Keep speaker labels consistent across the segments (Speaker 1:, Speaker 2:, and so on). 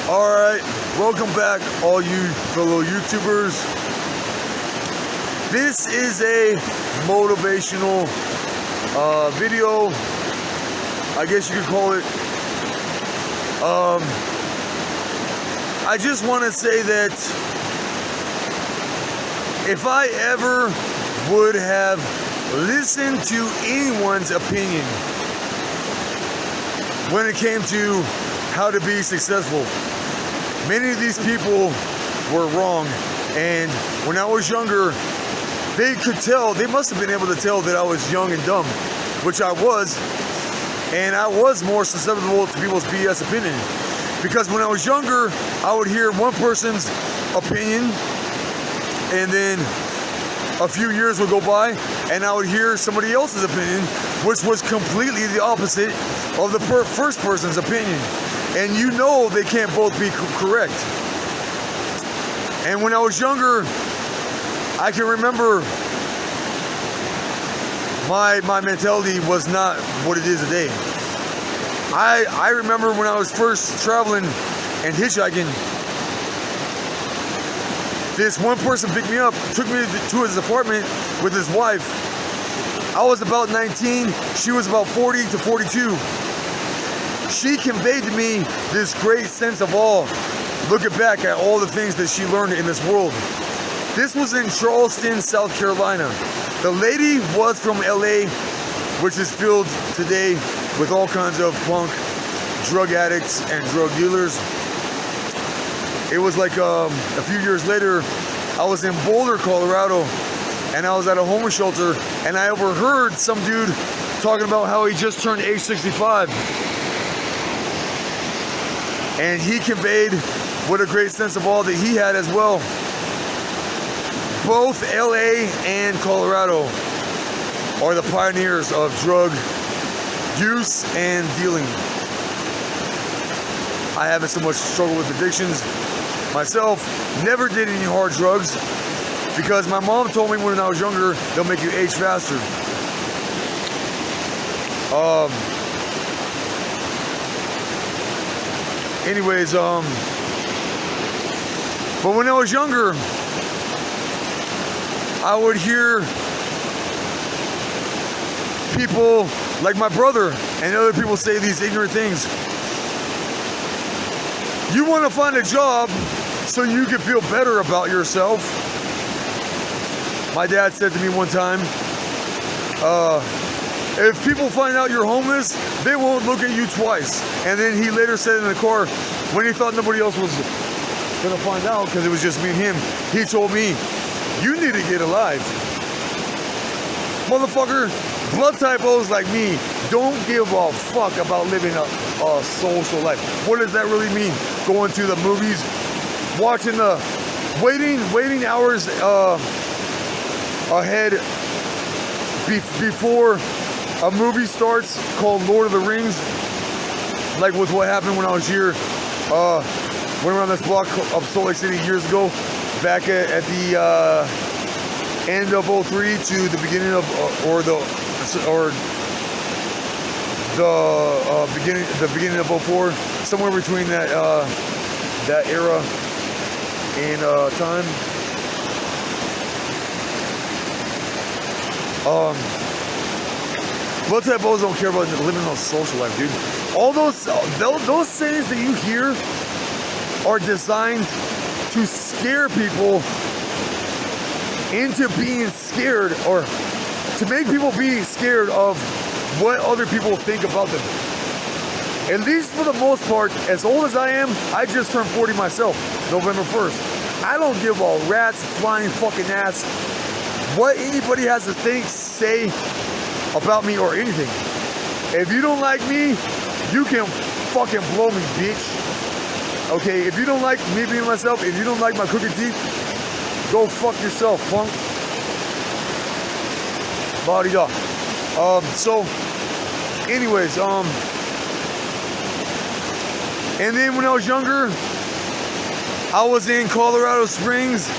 Speaker 1: Alright, welcome back all you fellow YouTubers. This is a motivational video, I guess you could call it. I just want to say that if I ever would have listened to anyone's opinion when it came to how to be successful, many of these people were wrong. And when I was younger, they could tell, they must have been able to tell that I was young and dumb, which I was. And I was more susceptible to people's BS opinion. Because when I was younger, I would hear one person's opinion, and then a few years would go by, and I would hear somebody else's opinion, which was completely the opposite of the first person's opinion. And you know they can't both be correct. And when I was younger, I can remember my mentality was not what it is today. I remember when I was first traveling and hitchhiking, this one person picked me up, took me to his apartment with his wife. I was about 19, she was about 40 to 42. She conveyed to me this great sense of awe, looking back at all the things that she learned in this world. This was in Charleston, South Carolina. The lady was from LA, which is filled today with all kinds of punk, drug addicts, and drug dealers. It was like a few years later, I was in Boulder, Colorado, and I was at a homeless shelter, and I overheard some dude talking about how he just turned age 65. And he conveyed what a great sense of awe that he had as well. Both LA and Colorado are the pioneers of drug use and dealing. I haven't so much struggled with addictions myself. Never did any hard drugs because my mom told me when I was younger, they'll make you age faster. Anyways, but when I was younger, I would hear people like my brother and other people say these ignorant things. You want to find a job so you can feel better about yourself. My dad said to me one time, if people find out you're homeless, they won't look at you twice. And then he later said in the car, when he thought nobody else was gonna find out because it was just me and him, he told me, you need to get alive. Motherfucker, blood type O's like me don't give a fuck about living a social life. What does that really mean? Going to the movies, watching the waiting hours ahead before a movie starts called Lord of the Rings, like with what happened when I was here, went around this block of Salt Lake City years ago, back at the end of 03 to the beginning of, the beginning of 04, somewhere between that era and time. Blood type O's don't care about living a social life, dude. All those sayings that you hear are designed to scare people into being scared, or to make people be scared of what other people think about them. At least for the most part, as old as I am, I just turned 40 myself, November 1st. I don't give a rat's flying fucking ass what anybody has to think, say about me or anything. If you don't like me, you can fucking blow me, bitch. Okay, if you don't like me being myself, if you don't like my crooked teeth, go fuck yourself, punk. Body dog. So, anyways, and then when I was younger, I was in Colorado Springs,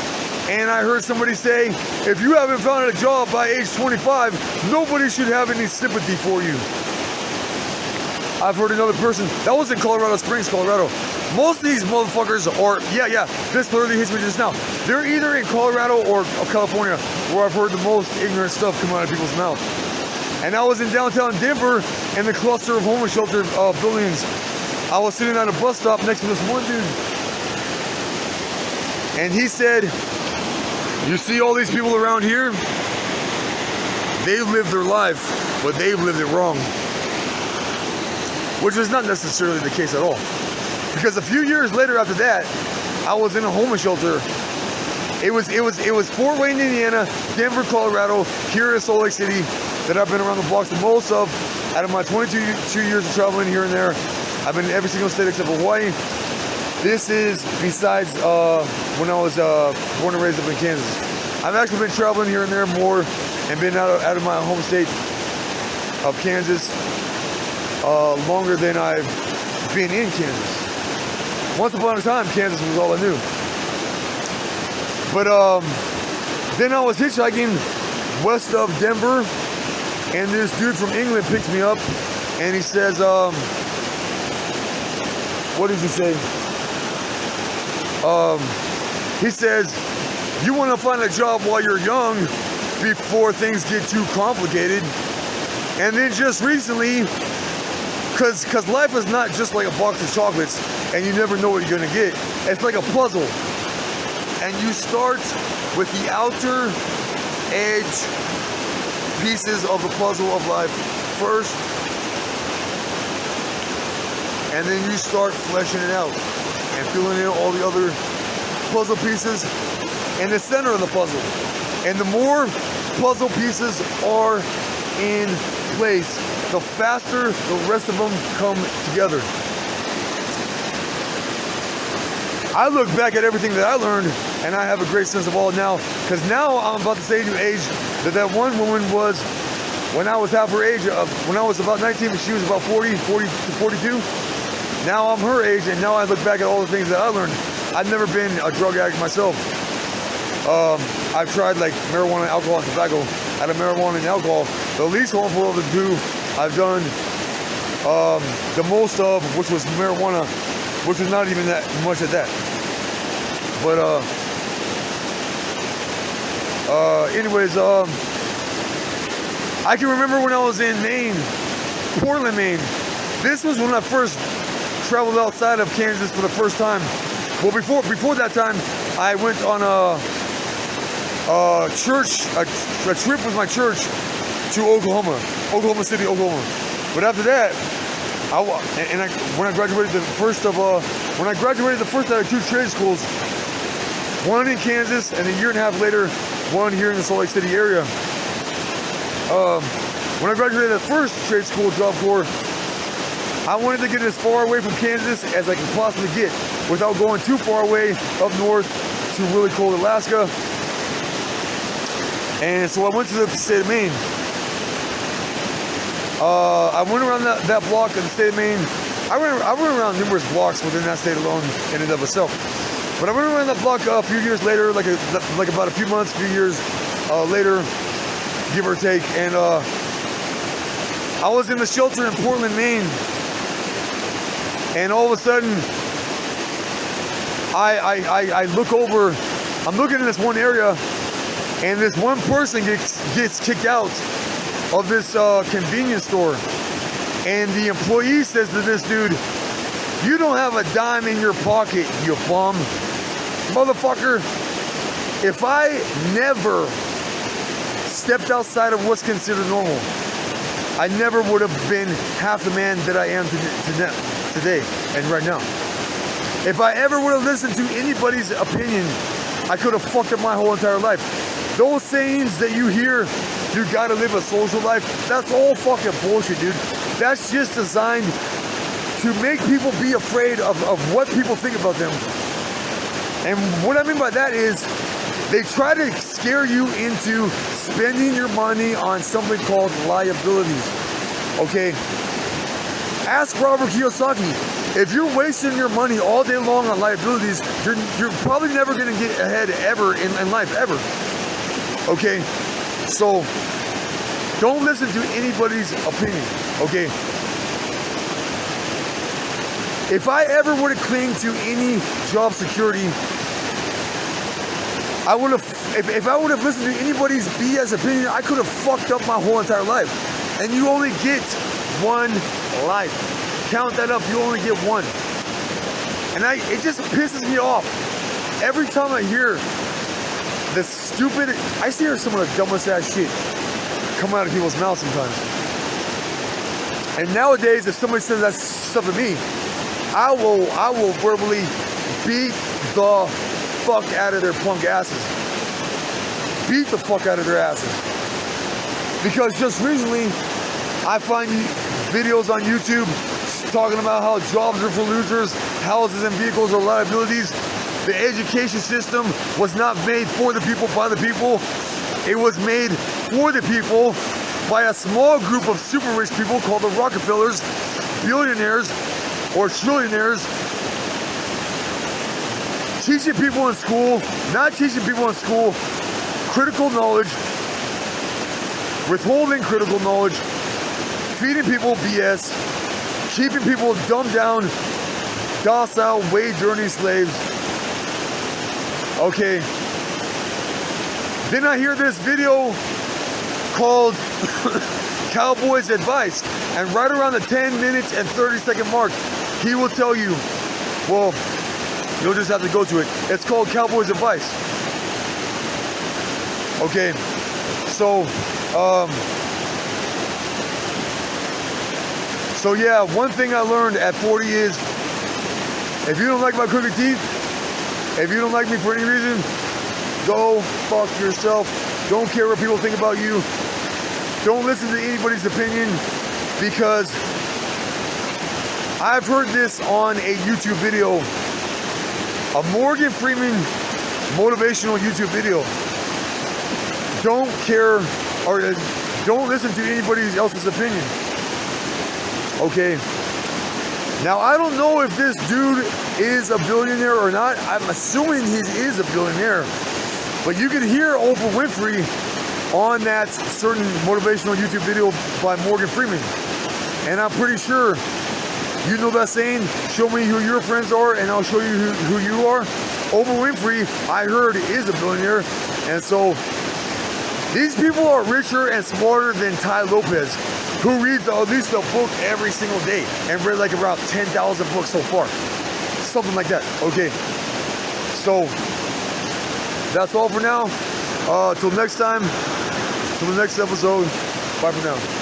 Speaker 1: and I heard somebody say, if you haven't found a job by age 25, nobody should have any sympathy for you. I've heard another person, that was in Colorado Springs, Colorado. Most of these motherfuckers are, this literally hits me just now. They're either in Colorado or California, where I've heard the most ignorant stuff come out of people's mouths. And I was in downtown Denver in the cluster of homeless shelter buildings. I was sitting at a bus stop next to this one dude. And he said, you see all these people around here? They've lived their life, but they've lived it wrong. Which is not necessarily the case at all. Because a few years later after that, I was in a homeless shelter. It was Fort Wayne, Indiana, Denver, Colorado, here in Salt Lake City that I've been around the blocks the most of. Out of my 22 years of traveling here and there, I've been in every single state except for Hawaii. This is besides when I was born and raised up in Kansas. I've actually been traveling here and there more and been out of my home state of Kansas longer than I've been in Kansas. Once upon a time, Kansas was all I knew. But then I was hitchhiking west of Denver, and this dude from England picks me up, and he says, what does he say? He says, you want to find a job while you're young before things get too complicated. And then just recently, because life is not just like a box of chocolates and you never know what you're going to get. It's like a puzzle. And you start with the outer edge pieces of the puzzle of life first. And then you start fleshing it out and filling in all the other puzzle pieces in the center of the puzzle. And the more puzzle pieces are in place, the faster the rest of them come together. I look back at everything that I learned and I have a great sense of all now, because now I'm about to say to age that one woman was when I was half her age, when I was about 19 and she was about 40 to 42. Now I'm her age, and now I look back at all the things that I learned. I've never been a drug addict myself. I've tried like marijuana, alcohol, and tobacco. Out of marijuana and alcohol, the least harmful of the two I've done the most of, which was marijuana, which was not even that much at that. But anyways, I can remember when I was in Maine, Portland, Maine. This was when I first traveled outside of Kansas for the first time. Well, before that time, I went on a trip with my church to Oklahoma City, Oklahoma. But after that, when I graduated the first out of two trade schools, one in Kansas, and a year and a half later, one here in the Salt Lake City area. When I graduated the first trade school job corps, I wanted to get as far away from Kansas as I could possibly get without going too far away up north to really cold Alaska. And so I went to the state of Maine. I went around that block in the state of Maine. I went around numerous blocks within that state alone in and of itself. But I went around that block a few years later, like about a few months, few years later, give or take. And I was in the shelter in Portland, Maine. And all of a sudden, I look over, I'm looking in this one area, and this one person gets kicked out of this convenience store. And the employee says to this dude, "You don't have a dime in your pocket, you bum. Motherfucker, if I never stepped outside of what's considered normal, I never would have been half the man that I am today and right now. If I ever would have listened to anybody's opinion, I could have fucked up my whole entire life. Those sayings that you hear, you gotta live a social life, that's all fucking bullshit, dude. That's just designed to make people be afraid of what people think about them. And what I mean by that is, they try to scare you into spending your money on something called liabilities. Okay? Ask Robert Kiyosaki. If you're wasting your money all day long on liabilities, you're probably never going to get ahead ever in life, ever. Okay? So, don't listen to anybody's opinion. Okay? If I ever would have clinged to any job security, I would have, if I would have listened to anybody's BS opinion, I could have fucked up my whole entire life. And you only get one life. Count that up, you only get one. And it just pisses me off. Every time I hear the stupid, I hear some of the dumbest ass shit come out of people's mouths sometimes. And nowadays, if somebody says that stuff to me, I will verbally beat the fuck out of their punk asses. Beat the fuck out of their asses. Because just recently, I find videos on YouTube talking about how jobs are for losers, houses and vehicles are liabilities. The education system was not made for the people, by the people. It was made for the people by a small group of super rich people called the Rockefellers, billionaires or trillionaires, teaching people in school, not teaching people in school, critical knowledge, withholding critical knowledge, feeding people BS, keeping people dumbed down, docile, wage-earning slaves. Okay. Then I hear this video called Cowboy's Advice, and right around the 10 minutes and 30-second mark, he will tell you, well, you'll just have to go to it. It's called Cowboy's Advice. Okay, so yeah, one thing I learned at 40 is, if you don't like my crooked teeth, if you don't like me for any reason, go fuck yourself. Don't care what people think about you. Don't listen to anybody's opinion, because I've heard this on a YouTube video, a Morgan Freeman motivational YouTube video. Don't care, or don't listen to anybody else's opinion. Okay. Now, I don't know if this dude is a billionaire or not. I'm assuming he is a billionaire. But you can hear Oprah Winfrey on that certain motivational YouTube video by Morgan Freeman. And I'm pretty sure you know that saying, show me who your friends are and I'll show you who you are. Oprah Winfrey, I heard, is a billionaire. And so these people are richer and smarter than Ty Lopez, who reads at least a book every single day and read like around 10,000 books so far. Something like that. Okay. So that's all for now. Till next time. Till the next episode. Bye for now.